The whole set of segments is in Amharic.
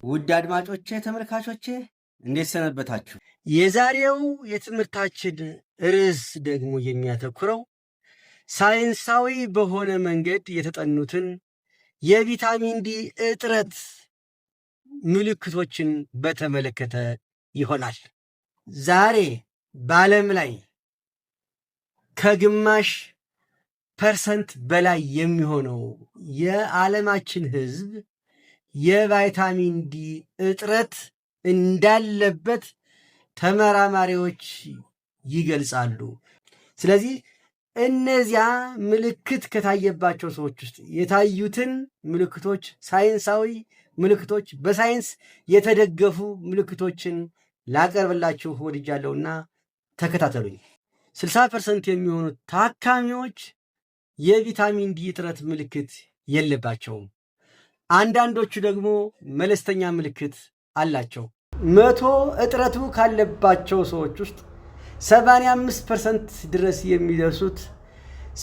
ውድ አድማጮቼ ተመልካቾቼ እንዴት ሰነበታችሁ? የዛሬው የትምህርታችን ርዕስ ደግሞ የሚያተኩረው ሳይንሳዊ በሆነ መንገድ የተጠኑትን የቪታሚን ዲ እጥረት ምልክቶችን በተመለከተ ይሆናል። ዛሬ በዓለም ላይ ከግማሽ ፐርሰንት በላይ የሚሆነው የዓለማችን ሕዝብ የቫይታሚን ዲ እጥረት እንዳለበት ተመራማሪዎች ይገልጻሉ። ስለዚህ እነዚያ ምልክት ከታየባቸው ሰዎች ውስጥ የታዩትን ምልክቶች ሳይንሳዊ ምልክቶች፣ በሳይንስ የተደገፉ ምልክቶችን ላቀርብላችሁ ወድጃለሁና ተከታተሉኝ። 60% የሚሆኑት ታካሚዎች የቪታሚን ዲ እጥረት ምልክት የለባቸውም። አንዳንዶቹ ደግሞ መለስተኛ ምልክት አላቸው። 100 እጥረቱ ካለባቸው ሰዎች ውስጥ 85% ድረስ የሚደርሱት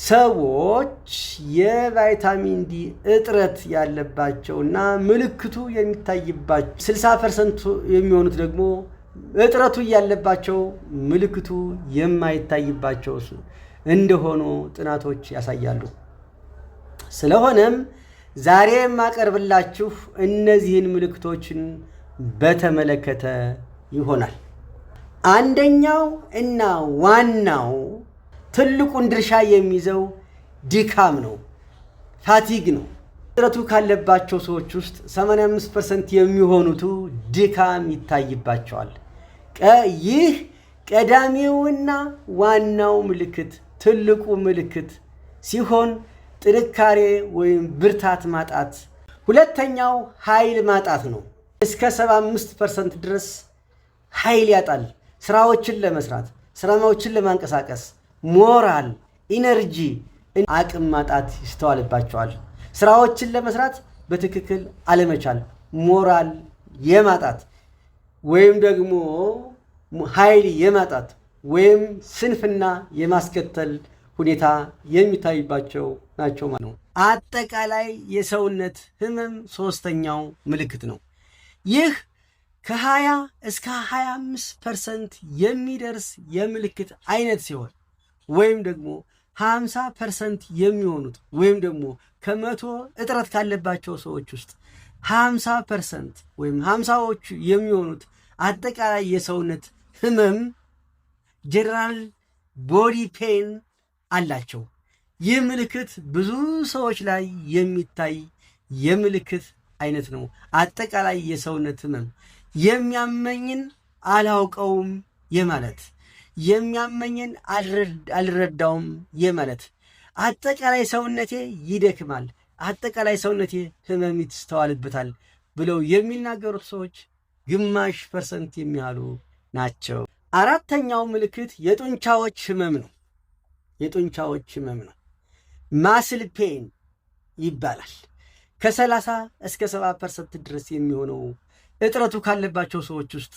ሰዎች የቫይታሚን ዲ እጥረት ያለባቸውና ምልክቱ የሚታይባቸው፣ 60% የሚሆኑት ደግሞ እጥረቱ ያለባቸው ምልክቱ የማይታይባቸው እንደሆኑ ጥናቶች ያሳያሉ። ስለሆነም ዛሬ የማቀርብላችሁ እነዚህን ምልክቶችን በተመለከተ ይሆናል። አንደኛው እና ዋናው ትልቁን ድርሻ የሚይዘው ድካም ነው፣ ፋቲግ ነው። እጥረቱ ካለባቸው ሰዎች ውስጥ 85% የሚሆኑቱ ድካም ይታይባቸዋል። ይህ ቀዳሚውና ዋናው ምልክት፣ ትልቁ ምልክት ሲሆን ጥንካሬ ወይም ብርታት ማጣት። ሁለተኛው ኃይል ማጣት ነው። እስከ 75% ድረስ ኃይል ያጣል። ስራዎችን ለመስራት፣ ስራዎችን ለማንቀሳቀስ፣ ሞራል፣ ኢነርጂ፣ አቅም ማጣት ይስተዋልባቸዋል። ስራዎችን ለመስራት በትክክል አለመቻል፣ ሞራል የማጣት ወይም ደግሞ ኃይል የማጣት ወይም ስንፍና የማስከተል ሁኔታ የሚታይባቸው ናቸው ማለት ነው። አጠቃላይ የሰውነት ህመም ሶስተኛው ምልክት ነው። ይህ ከ20 እስከ 25% የሚደርስ የምልክት አይነት ሲሆን ወይም ደግሞ 50% የሚሆኑት ወይም ደግሞ ከ100 እጥረት ካለባቸው ሰዎች ውስጥ 50% ወይም 50ዎቹ የሚሆኑት አጠቃላይ የሰውነት ህመም ጀነራል ቦዲ ፔን አላቸው። ይህ ምልክት ብዙ ሰዎች ላይ የሚታይ የምልክት አይነት ነው። አጠቃላይ የሰውነት ህመም የሚያመኝን አላውቀውም የማለት፣ የሚያመኝን አልረዳውም የማለት፣ አጠቃላይ ሰውነቴ ይደክማል፣ አጠቃላይ ሰውነቴ ህመም ይስተዋልበታል ብለው የሚናገሩት ሰዎች ግማሽ ፐርሰንት የሚያሉ ናቸው። አራተኛው ምልክት የጡንቻዎች ህመም ነው። የጡንቻዎች ህመም ነው። ማስል ፔን ይባላል። ከ30 እስከ 70% ድረስ የሚሆነው እጥረቱ ካለባቸው ሰዎች ውስጥ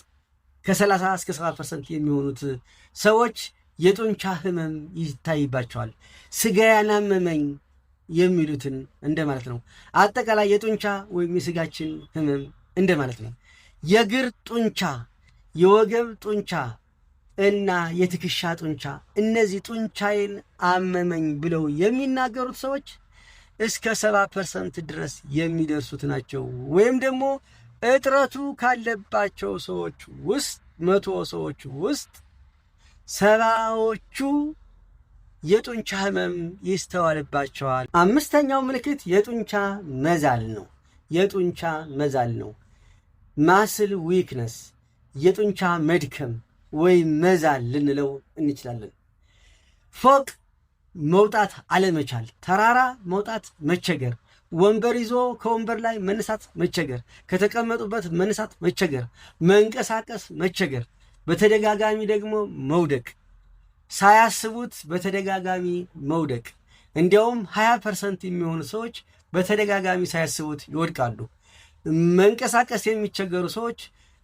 ከ30 እስከ 70% የሚሆኑት ሰዎች የጡንቻ ህመም ይታይባቸዋል። ስጋዬን አመመኝ የሚሉትን እንደማለት ነው። አጠቃላይ የጡንቻ ወይም የስጋችን ህመም እንደማለት ነው። የእግር ጡንቻ፣ የወገብ ጡንቻ እና የትከሻ ጡንቻ፣ እነዚህ ጡንቻዬን አመመኝ ብለው የሚናገሩት ሰዎች እስከ 70% ድረስ የሚደርሱት ናቸው። ወይም ደግሞ እጥረቱ ካለባቸው ሰዎች ውስጥ 100 ሰዎች ውስጥ 70ዎቹ የጡንቻ ህመም ይስተዋልባቸዋል። አምስተኛው ምልክት የጡንቻ መዛል ነው። የጡንቻ መዛል ነው። ማስል ዊክነስ፣ የጡንቻ መድከም ወይም መዛል ልንለው እንችላለን። ፎቅ መውጣት አለመቻል፣ ተራራ መውጣት መቸገር፣ ወንበር ይዞ ከወንበር ላይ መነሳት መቸገር፣ ከተቀመጡበት መነሳት መቸገር፣ መንቀሳቀስ መቸገር፣ በተደጋጋሚ ደግሞ መውደቅ፣ ሳያስቡት በተደጋጋሚ መውደቅ። እንዲያውም 20% የሚሆኑ ሰዎች በተደጋጋሚ ሳያስቡት ይወድቃሉ። መንቀሳቀስ የሚቸገሩ ሰዎች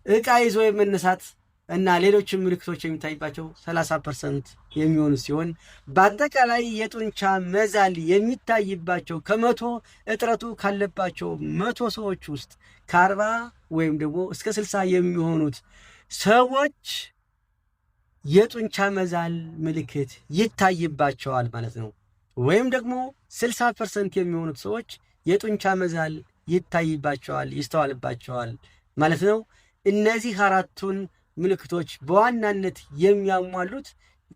ዕቃ ይዞ የመነሳት እና ሌሎችም ምልክቶች የሚታይባቸው 30% የሚሆኑ ሲሆን በአጠቃላይ የጡንቻ መዛል የሚታይባቸው ከ100 እጥረቱ ካለባቸው 100 ሰዎች ውስጥ ከ40 ወይም ደግሞ እስከ 60 የሚሆኑት ሰዎች የጡንቻ መዛል ምልክት ይታይባቸዋል ማለት ነው። ወይም ደግሞ 60% የሚሆኑት ሰዎች የጡንቻ መዛል ይታይባቸዋል፣ ይስተዋልባቸዋል ማለት ነው። እነዚህ አራቱን ምልክቶች በዋናነት የሚያሟሉት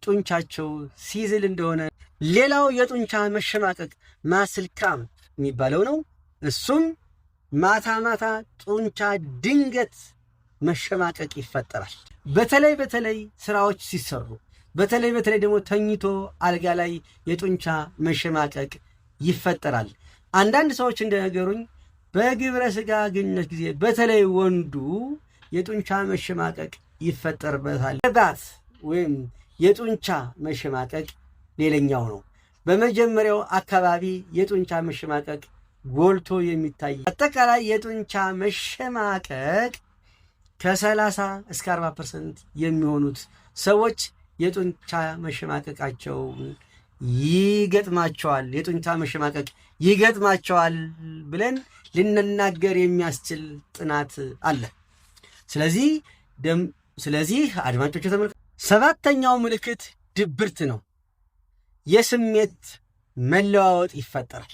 ጡንቻቸው ሲዝል እንደሆነ። ሌላው የጡንቻ መሸማቀቅ ማስል ክራምፕ የሚባለው ነው። እሱም ማታ ማታ ጡንቻ ድንገት መሸማቀቅ ይፈጠራል። በተለይ ስራዎች ሲሰሩ፣ በተለይ ደግሞ ተኝቶ አልጋ ላይ የጡንቻ መሸማቀቅ ይፈጠራል። አንዳንድ ሰዎች እንደነገሩኝ በግብረ ሥጋ ግንኙነት ጊዜ በተለይ ወንዱ የጡንቻ መሸማቀቅ ይፈጠርበታል። ባት ወይም የጡንቻ መሸማቀቅ ሌላኛው ነው። በመጀመሪያው አካባቢ የጡንቻ መሸማቀቅ ጎልቶ የሚታይ። አጠቃላይ የጡንቻ መሸማቀቅ ከ30 እስከ 40% የሚሆኑት ሰዎች የጡንቻ መሸማቀቃቸው ይገጥማቸዋል፣ የጡንቻ መሸማቀቅ ይገጥማቸዋል ብለን ልንናገር የሚያስችል ጥናት አለ። ስለዚህ አድማጮች ተመልከቱ። 7ኛው ምልክት ድብርት ነው። የስሜት መለዋወጥ ይፈጠራል።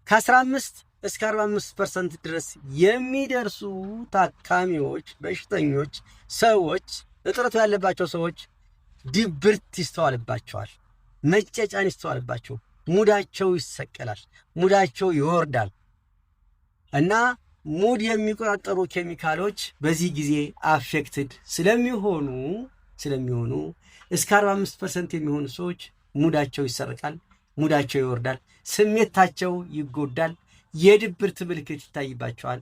ከ15 እስከ 45% ድረስ የሚደርሱ ታካሚዎች፣ በሽተኞች፣ ሰዎች እጥረቱ ያለባቸው ሰዎች ድብርት ይስተዋልባቸዋል፣ መጨጫን ይስተዋልባቸው፣ ሙዳቸው ይሰቀላል፣ ሙዳቸው ይወርዳል እና ሙድ የሚቆጣጠሩ ኬሚካሎች በዚህ ጊዜ አፌክትድ ስለሚሆኑ እስከ 45% የሚሆኑ ሰዎች ሙዳቸው ይሰረቃል፣ ሙዳቸው ይወርዳል፣ ስሜታቸው ይጎዳል፣ የድብርት ምልክት ይታይባቸዋል።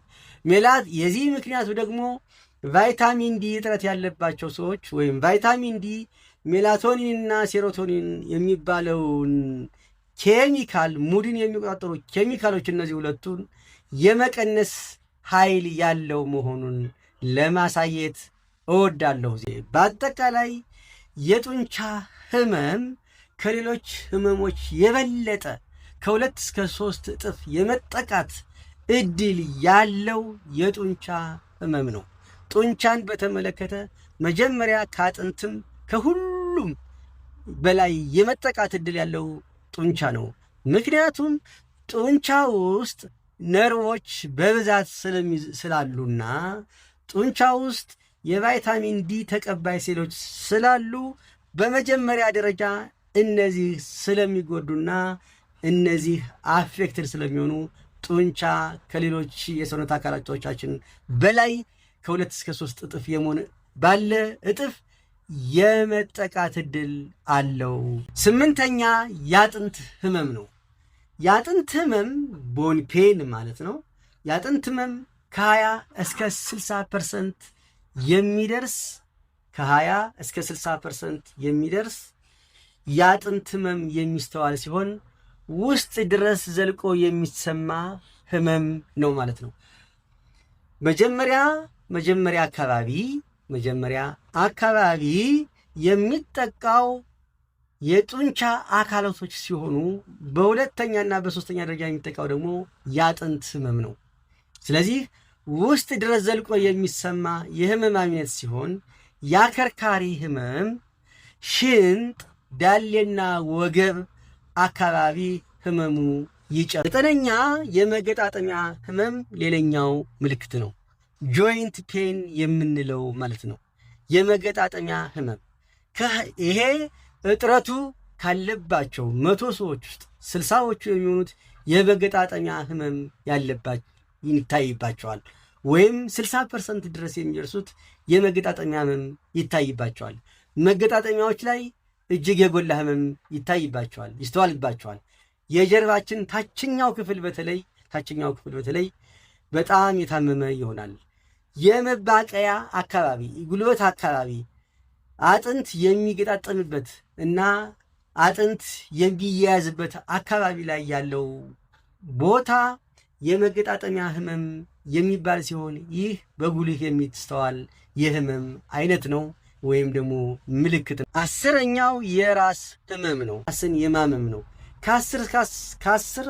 የዚህ ምክንያቱ ደግሞ ቫይታሚን ዲ እጥረት ያለባቸው ሰዎች ወይም ቫይታሚን ዲ ሜላቶኒንና ሴሮቶኒን የሚባለውን ኬሚካል ሙድን የሚቆጣጠሩ ኬሚካሎች እነዚህ ሁለቱን የመቀነስ ኃይል ያለው መሆኑን ለማሳየት እወዳለሁ። በአጠቃላይ የጡንቻ ህመም ከሌሎች ህመሞች የበለጠ ከ2 እስከ 3 እጥፍ የመጠቃት እድል ያለው የጡንቻ ህመም ነው። ጡንቻን በተመለከተ መጀመሪያ ከአጥንትም ከሁሉም በላይ የመጠቃት እድል ያለው ጡንቻ ነው። ምክንያቱም ጡንቻ ውስጥ ነርቮች በብዛት ስላሉና ጡንቻ ውስጥ የቫይታሚን ዲ ተቀባይ ሴሎች ስላሉ በመጀመሪያ ደረጃ እነዚህ ስለሚጎዱና እነዚህ አፌክትድ ስለሚሆኑ ጡንቻ ከሌሎች የሰውነት አካላቶቻችን በላይ ከ2 እስከ 3 እጥፍ የመሆን ባለ እጥፍ የመጠቃት እድል አለው። 8ኛ የአጥንት ህመም ነው። የአጥንት ህመም ቦን ፔን ማለት ነው። የአጥንት ህመም ከ20 እስከ 60% የሚደርስ የአጥንት ህመም የሚስተዋል ሲሆን ውስጥ ድረስ ዘልቆ የሚሰማ ህመም ነው ማለት ነው። መጀመሪያ አካባቢ የሚጠቃው የጡንቻ አካላቶች ሲሆኑ በሁለተኛና በሶስተኛ ደረጃ የሚጠቃው ደግሞ የአጥንት ህመም ነው። ስለዚህ ውስጥ ድረስ ዘልቆ የሚሰማ የህመም አይነት ሲሆን የአከርካሪ ህመም፣ ሽንጥ፣ ዳሌና ወገብ አካባቢ ህመሙ ይጨምራል። 9ኛ የመገጣጠሚያ ህመም ሌላኛው ምልክት ነው። ጆይንት ፔን የምንለው ማለት ነው። የመገጣጠሚያ ህመም ይሄ እጥረቱ ካለባቸው 100 ሰዎች ውስጥ 60ዎቹ የሚሆኑት የመገጣጠሚያ ህመም ይታይባቸዋል። ወይም 60% ድረስ የሚደርሱት የመገጣጠሚያ ህመም ይታይባቸዋል። መገጣጠሚያዎች ላይ እጅግ የጎላ ህመም ይስተዋልባቸዋል። የጀርባችን ታችኛው ክፍል በተለይ በጣም የታመመ ይሆናል። የመባቀያ አካባቢ፣ ጉልበት አካባቢ አጥንት የሚገጣጠምበት እና አጥንት የሚያያዝበት አካባቢ ላይ ያለው ቦታ የመገጣጠሚያ ህመም የሚባል ሲሆን ይህ በጉልህ የሚስተዋል የህመም አይነት ነው ወይም ደግሞ ምልክት ነው። 10ኛው የራስ ህመም ነው። ራስን የማመም ነው። ከ10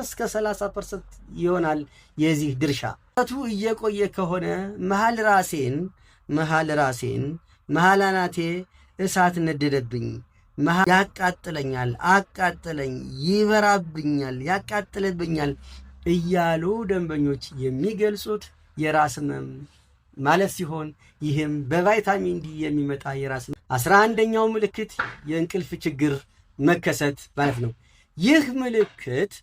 እስከ 30% ይሆናል የዚህ ድርሻ። እየቆየ ከሆነ መሃል አናቴ እሳት ነደደብኝ፣ ያቃጥለኛል፣ አቃጥለኝ፣ ይበራብኛል፣ ያቃጥልብኛል እያሉ ደንበኞች የሚገልጹት የራስ ህመም ማለት ሲሆን ይህም በቫይታሚን ዲ የሚመጣ የራስ 11ኛው ምልክት የእንቅልፍ ችግር መከሰት ማለት ነው። ይህ ምልክት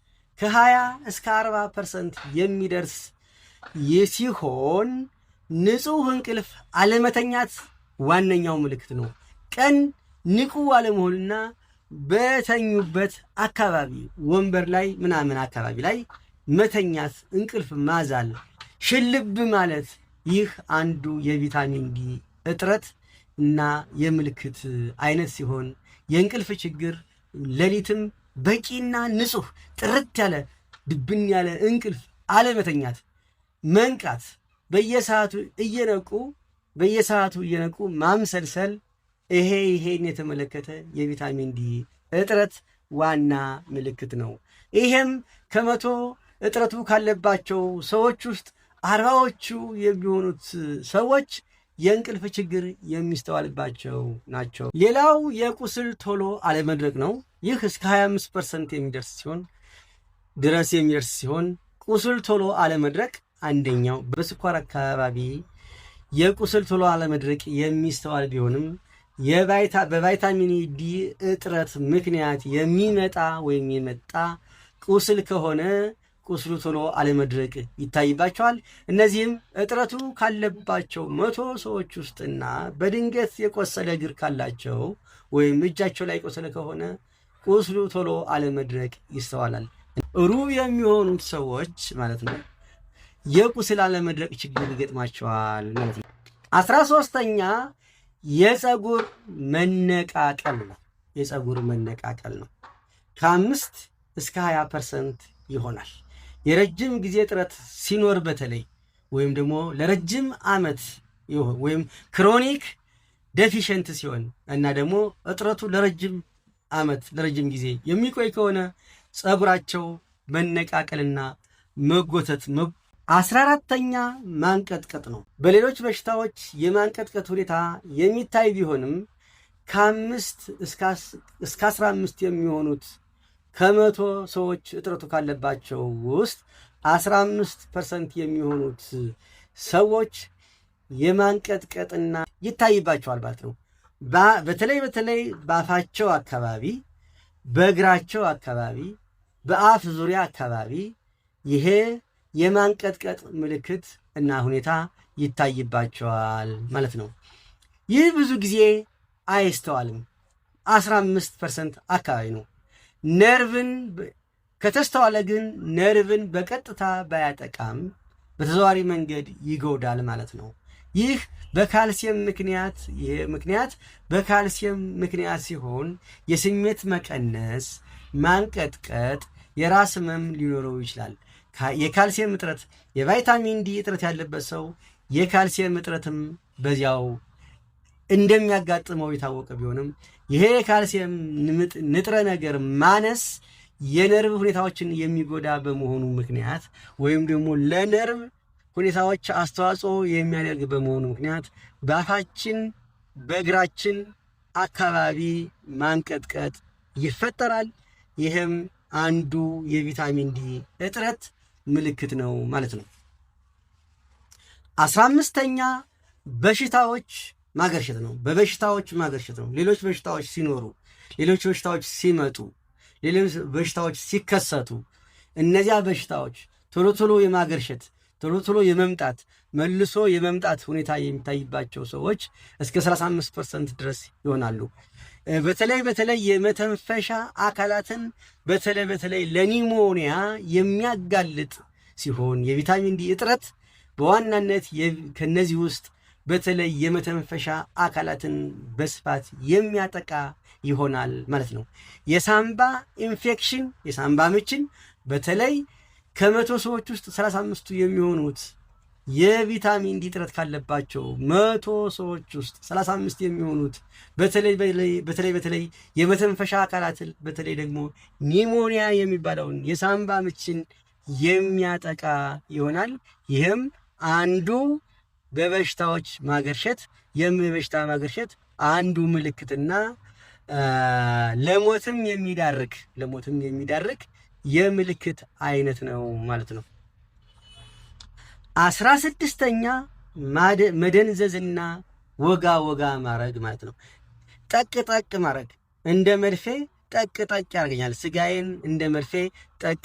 ከ20 እስከ 40% የሚደርስ ሲሆን ንጹህ እንቅልፍ አለመተኛት ዋነኛው ምልክት ነው። ቀን ንቁ አለመሆንና በተኙበት አካባቢ ወንበር ላይ ምናምን አካባቢ ላይ መተኛት፣ እንቅልፍ ማዛል፣ ሽልብ ማለት ይህ አንዱ የቪታሚን ዲ እጥረት እና የምልክት አይነት ሲሆን የእንቅልፍ ችግር ሌሊትም በቂና ንጹህ ጥርት ያለ ድብን ያለ እንቅልፍ አለመተኛት፣ መንቃት፣ በየሰዓቱ እየነቁ ማምሰልሰል ይሄን የተመለከተ የቪታሚን ዲ እጥረት ዋና ምልክት ነው። ይሄም ከመቶ እጥረቱ ካለባቸው ሰዎች ውስጥ 40ዎቹ የሚሆኑት ሰዎች የእንቅልፍ ችግር የሚስተዋልባቸው ናቸው። ሌላው የቁስል ቶሎ አለመድረቅ ነው። ይህ እስከ 25% የሚደርስ ሲሆን ቁስል ቶሎ አለመድረቅ አንደኛው በስኳር አካባቢ የቁስል ቶሎ አለመድረቅ የሚስተዋል ቢሆንም በቫይታሚን ዲ እጥረት ምክንያት የሚመጣ ወይም የመጣ ቁስል ከሆነ ቁስሉ ቶሎ አለመድረቅ ይታይባቸዋል። እነዚህም እጥረቱ ካለባቸው 100 ሰዎች ውስጥና በድንገት የቆሰለ እግር ካላቸው ወይም እጃቸው ላይ ቆሰለ ከሆነ ቁስሉ ቶሎ አለመድረቅ ይስተዋላል። ሩብ የሚሆኑት ሰዎች ማለት ነው የቁስል አለመድረቅ ችግር ይገጥማቸዋል ማለት ነው። 13ኛ የፀጉር መነቃቀል ነው። ከ5 እስከ 20% ይሆናል። የረጅም ጊዜ ጥረት ሲኖር በተለይ ወይም ደግሞ ለረጅም ዓመት ወይም ክሮኒክ ዴፊሽንት ሲሆን እና ደግሞ እጥረቱ ለረጅም ጊዜ የሚቆይ ከሆነ ፀጉራቸው መነቃቀልና መጎተት 14ኛ ማንቀጥቀጥ ነው። በሌሎች በሽታዎች የማንቀጥቀጥ ሁኔታ የሚታይ ቢሆንም ከ5 እስከ 15 የሚሆኑት ከ100 ሰዎች እጥረቱ ካለባቸው ውስጥ 15% የሚሆኑት ሰዎች የማንቀጥቀጥና ይታይባቸዋል ማለት ነው። በተለይ በአፋቸው አካባቢ፣ በእግራቸው አካባቢ፣ በአፍ ዙሪያ አካባቢ ይሄ የማንቀጥቀጥ ምልክት እና ሁኔታ ይታይባቸዋል ማለት ነው። ይህ ብዙ ጊዜ አይስተዋልም። 15% አካባቢ ነው። ነርቭን ከተስተዋለ ግን ነርቭን በቀጥታ ባያጠቃም በተዘዋዋሪ መንገድ ይጎዳል ማለት ነው። ይህ በካልሲየም ምክንያት ሲሆን የስሜት መቀነስ፣ ማንቀጥቀጥ፣ የራስ ህመም ሊኖረው ይችላል። የካልሲየም እጥረት፣ የቫይታሚን ዲ እጥረት ያለበት ሰው የካልሲየም እጥረትም በዚያው እንደሚያጋጥመው የታወቀ ቢሆንም ይሄ የካልሲየም ንጥረ ነገር ማነስ የነርቭ ሁኔታዎችን የሚጎዳ በመሆኑ ምክንያት ወይም ደግሞ ለነርቭ ሁኔታዎች አስተዋጽኦ የሚያደርግ በመሆኑ ምክንያት በአፋችን በእግራችን አካባቢ ማንቀጥቀጥ ይፈጠራል። ይህም አንዱ የቪታሚን ዲ እጥረት ምልክት ነው ማለት ነው። 15ኛ በሽታዎች ማገርሸት ነው። በበሽታዎች ማገርሸት ነው። ሌሎች በሽታዎች ሲኖሩ፣ ሌሎች በሽታዎች ሲመጡ፣ ሌሎች በሽታዎች ሲከሰቱ እነዚያ በሽታዎች ቶሎ ቶሎ የማገርሸት ቶሎ ቶሎ የመምጣት መልሶ የመምጣት ሁኔታ የሚታይባቸው ሰዎች እስከ 35% ድረስ ይሆናሉ። በተለይ የመተንፈሻ አካላትን በተለይ ለኒሞኒያ የሚያጋልጥ ሲሆን የቪታሚን ዲ እጥረት በዋናነት ከነዚህ ውስጥ በተለይ የመተንፈሻ አካላትን በስፋት የሚያጠቃ ይሆናል ማለት ነው። የሳምባ ኢንፌክሽን፣ የሳምባ ምችን በተለይ ከ100 ሰዎች ውስጥ 35ቱ የሚሆኑት የቪታሚን ዲ እጥረት ካለባቸው 100 ሰዎች ውስጥ 35 የሚሆኑት በተለይ የመተንፈሻ አካላትን በተለይ ደግሞ ኒሞኒያ የሚባለውን የሳምባ ምችን የሚያጠቃ ይሆናል። ይህም አንዱ በበሽታዎች ማገርሸት የበሽታ ማገርሸት አንዱ ምልክትና ለሞትም የሚዳርግ የምልክት አይነት ነው ማለት ነው። 16ኛ መደንዘዝና ወጋ ማድረግ ማለት ነው። ጠቅ ማድረግ እንደ መርፌ ጠቅ ያደርገኛል። ስጋዬን እንደ መርፌ ጠቅ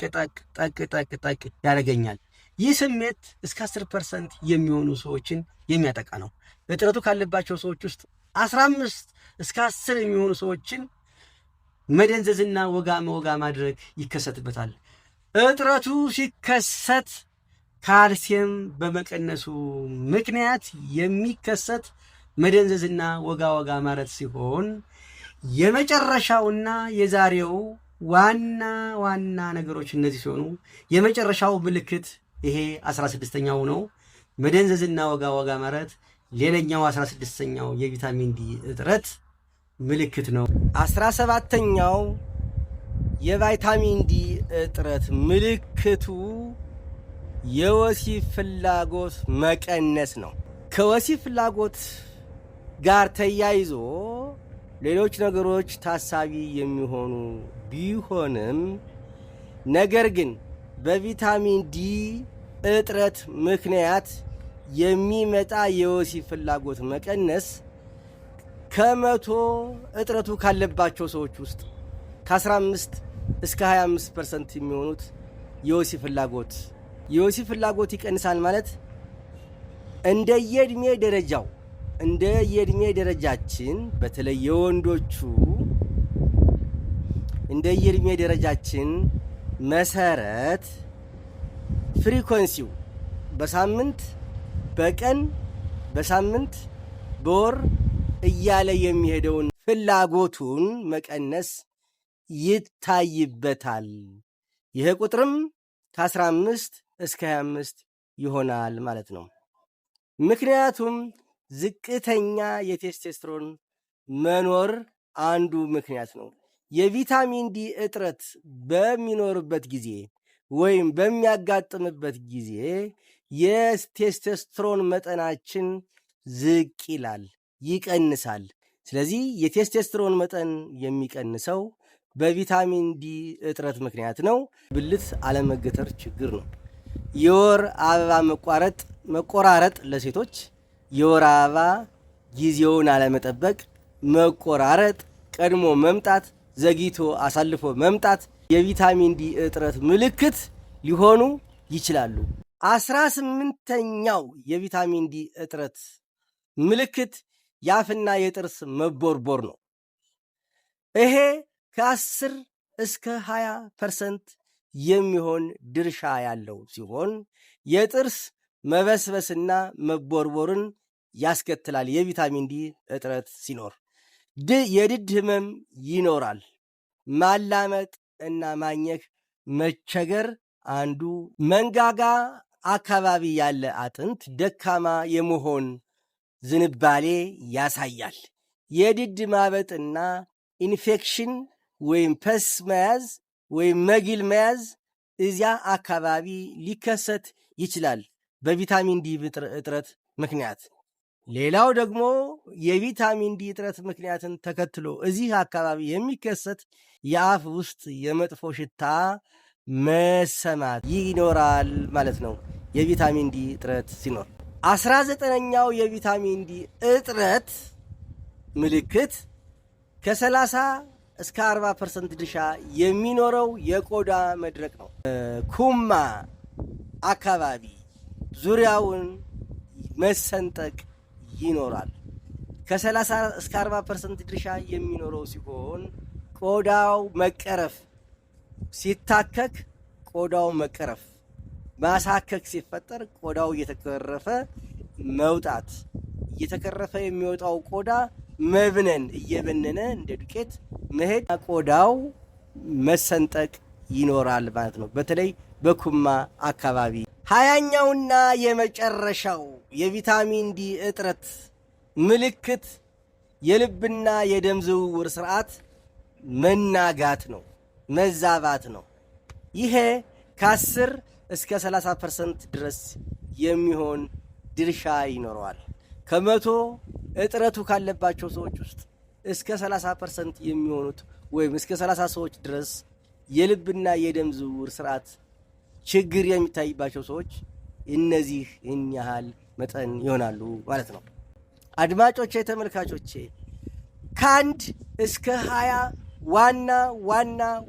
ያደርገኛል። ይህ ስሜት እስከ 10% የሚሆኑ ሰዎችን የሚያጠቃ ነው። እጥረቱ ካለባቸው ሰዎች ውስጥ 15 እስከ 10 የሚሆኑ ሰዎችን መደንዘዝና ወጋ ማድረግ ይከሰትበታል። እጥረቱ ሲከሰት ካልሲየም በመቀነሱ ምክንያት የሚከሰት መደንዘዝና ወጋ ማለት ሲሆን የመጨረሻውና የዛሬው ዋና ነገሮች እነዚህ ሲሆኑ የመጨረሻው ምልክት ይሄ 16ኛው ነው። መደንዘዝና ወጋ ማለት ሌላኛው 16ኛው የቪታሚን ዲ እጥረት ምልክት ነው። 17ኛው የቫይታሚን ዲ እጥረት ምልክቱ የወሲብ ፍላጎት መቀነስ ነው። ከወሲብ ፍላጎት ጋር ተያይዞ ሌሎች ነገሮች ታሳቢ የሚሆኑ ቢሆንም ነገር ግን በቪታሚን ዲ እጥረት ምክንያት የሚመጣ የወሲብ ፍላጎት መቀነስ ከመቶ እጥረቱ ካለባቸው ሰዎች ውስጥ ከ15 እስከ 25% የሚሆኑት የወሲብ ፍላጎት ይቀንሳል ማለት እንደየእድሜ ደረጃችን በተለይ የወንዶቹ እንደየእድሜ ደረጃችን መሰረት ፍሪኮንሲው በሳምንት በቀን በሳምንት በወር እያለ የሚሄደውን ፍላጎቱን መቀነስ ይታይበታል። ይሄ ቁጥርም ከ15 እስከ 25 ይሆናል ማለት ነው። ምክንያቱም ዝቅተኛ የቴስቴስትሮን መኖር አንዱ ምክንያት ነው። የቪታሚን ዲ እጥረት በሚኖርበት ጊዜ ወይም በሚያጋጥምበት ጊዜ የቴስቴስትሮን መጠናችን ዝቅ ይላል፣ ይቀንሳል። ስለዚህ የቴስቴስትሮን መጠን የሚቀንሰው በቪታሚን ዲ እጥረት ምክንያት ነው። ብልት አለመገተር ችግር ነው። የወር አበባ መቆራረጥ ለሴቶች የወር አበባ ጊዜውን አለመጠበቅ፣ መቆራረጥ፣ ቀድሞ መምጣት፣ ዘግይቶ አሳልፎ መምጣት የቪታሚን ዲ እጥረት ምልክት ሊሆኑ ይችላሉ። 18ኛው የቪታሚን ዲ እጥረት ምልክት የአፍና የጥርስ መቦርቦር ነው። ይሄ ከ10 እስከ 20% የሚሆን ድርሻ ያለው ሲሆን የጥርስ መበስበስና መቦርቦርን ያስከትላል። የቪታሚን ዲ እጥረት ሲኖር የድድ ህመም ይኖራል። ማላመጥ እና ማኘክ መቸገር አንዱ። መንጋጋ አካባቢ ያለ አጥንት ደካማ የመሆን ዝንባሌ ያሳያል። የድድ ማበጥና ኢንፌክሽን ወይም ፐስ መያዝ ወይም መግል መያዝ እዚያ አካባቢ ሊከሰት ይችላል በቪታሚን ዲ እጥረት ምክንያት። ሌላው ደግሞ የቪታሚን ዲ እጥረት ምክንያትን ተከትሎ እዚህ አካባቢ የሚከሰት የአፍ ውስጥ የመጥፎ ሽታ መሰማት ይኖራል ማለት ነው የቪታሚን ዲ እጥረት ሲኖር። 19ኛው የቪታሚን ዲ እጥረት ምልክት ከ30 እስከ 40% ድርሻ የሚኖረው የቆዳ መድረቅ ነው። ኩማ አካባቢ ዙሪያውን መሰንጠቅ ይኖራል። ከ30 እስከ 40% ድርሻ የሚኖረው ሲሆን ቆዳው መቀረፍ ሲታከክ ቆዳው መቀረፍ፣ ማሳከክ ሲፈጠር ቆዳው እየተቀረፈ መውጣት፣ እየተቀረፈ የሚወጣው ቆዳ መብነን፣ እየበነነ እንደ ዱቄት መሄድ፣ ቆዳው መሰንጠቅ ይኖራል ማለት ነው። በተለይ በኩማ አካባቢ። 20ኛውና የመጨረሻው የቪታሚን ዲ እጥረት ምልክት የልብና የደም ዝውውር ስርዓት መናጋት ነው፣ መዛባት ነው። ይሄ ከ10 እስከ 30% ድረስ የሚሆን ድርሻ ይኖረዋል። ከመቶ እጥረቱ ካለባቸው ሰዎች ውስጥ እስከ 30% የሚሆኑት ወይም እስከ 30 ሰዎች ድረስ የልብና የደም ዝውውር ስርዓት ችግር የሚታይባቸው ሰዎች እነዚህ ያህል መጠን ይሆናሉ ማለት ነው። አድማጮቼ፣ ተመልካቾቼ ከ1 እስከ 20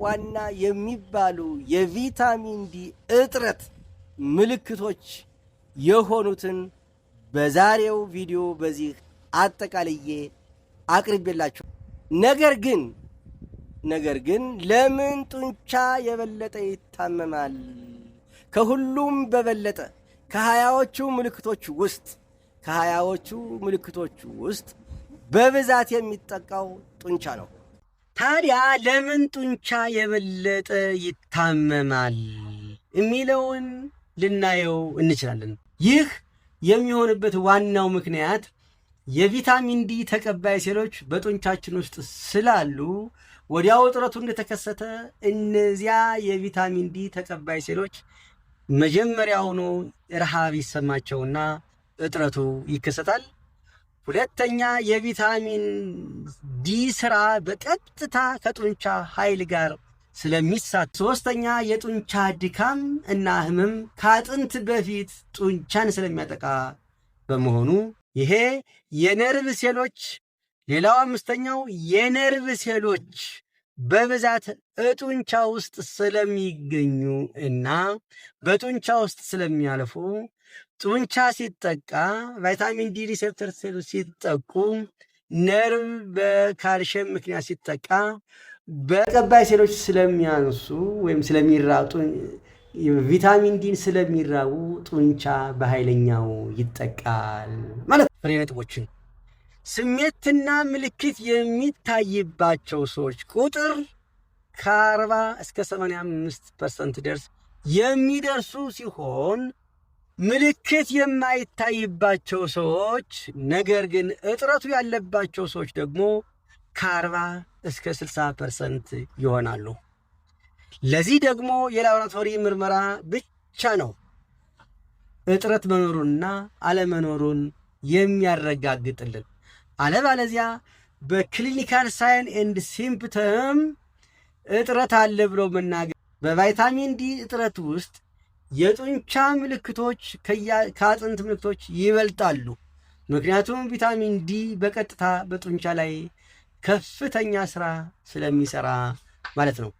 ዋና የሚባሉ የቪታሚን ዲ እጥረት ምልክቶች የሆኑትን በዛሬው ቪዲዮ በዚህ አጠቃልዬ አቅርቤላችሁ። ነገር ግን ለምን ጡንቻ የበለጠ ይታመማል? ከሁሉም በበለጠ ከሀያዎቹ ምልክቶች ውስጥ በብዛት የሚጠቃው ጡንቻ ነው። ታዲያ ለምን ጡንቻ የበለጠ ይታመማል የሚለውን ልናየው እንችላለን። ይህ የሚሆንበት ዋናው ምክንያት የቪታሚን ዲ ተቀባይ ሴሎች በጡንቻችን ውስጥ ስላሉ ወዲያው እጥረቱ እንደተከሰተ እነዚያ የቪታሚን ዲ ተቀባይ ሴሎች መጀመሪያውኑ ረሃብ ይሰማቸውና እጥረቱ ይከሰታል። ሁለተኛ የቪታሚን ዲ ስራ በቀጥታ ከጡንቻ ኃይል ጋር ስለሚሳት። ሶስተኛ የጡንቻ ድካም እና ህመም ከአጥንት በፊት ጡንቻን ስለሚያጠቃ በመሆኑ ይሄ የነርቭ ሴሎች። ሌላው አምስተኛው የነርቭ ሴሎች በብዛት ጡንቻ ውስጥ ስለሚገኙ እና በጡንቻ ውስጥ ስለሚያልፉ ጡንቻ ሲጠቃ ቫይታሚን ዲ ሪሴፕተር ሴሎች ሲጠቁ፣ ነርቭ በካልሽየም ምክንያት ሲጠቃ በተቀባይ ሴሎች ስለሚያንሱ ወይም ስለሚራጡ ቪታሚን ዲን ስለሚራቡ ጡንቻ በኃይለኛው ይጠቃል ማለት ነው። ፍሬ ነጥቦችን ስሜትና ምልክት የሚታይባቸው ሰዎች ቁጥር ከ40 እስከ 85% ድረስ የሚደርሱ ሲሆን ምልክት የማይታይባቸው ሰዎች ነገር ግን እጥረቱ ያለባቸው ሰዎች ደግሞ ከ40 እስከ 60% ይሆናሉ። ለዚህ ደግሞ የላቦራቶሪ ምርመራ ብቻ ነው እጥረት መኖሩንና አለመኖሩን የሚያረጋግጥልን። አለበለዚያ በክሊኒካል ሳይን ኤንድ ሲምፕተም እጥረት አለ ብሎ መናገር። በቫይታሚን ዲ እጥረት ውስጥ የጡንቻ ምልክቶች ከአጥንት ምልክቶች ይበልጣሉ። ምክንያቱም ቪታሚን ዲ በቀጥታ በጡንቻ ላይ ከፍተኛ ስራ ስለሚሰራ ማለት ነው።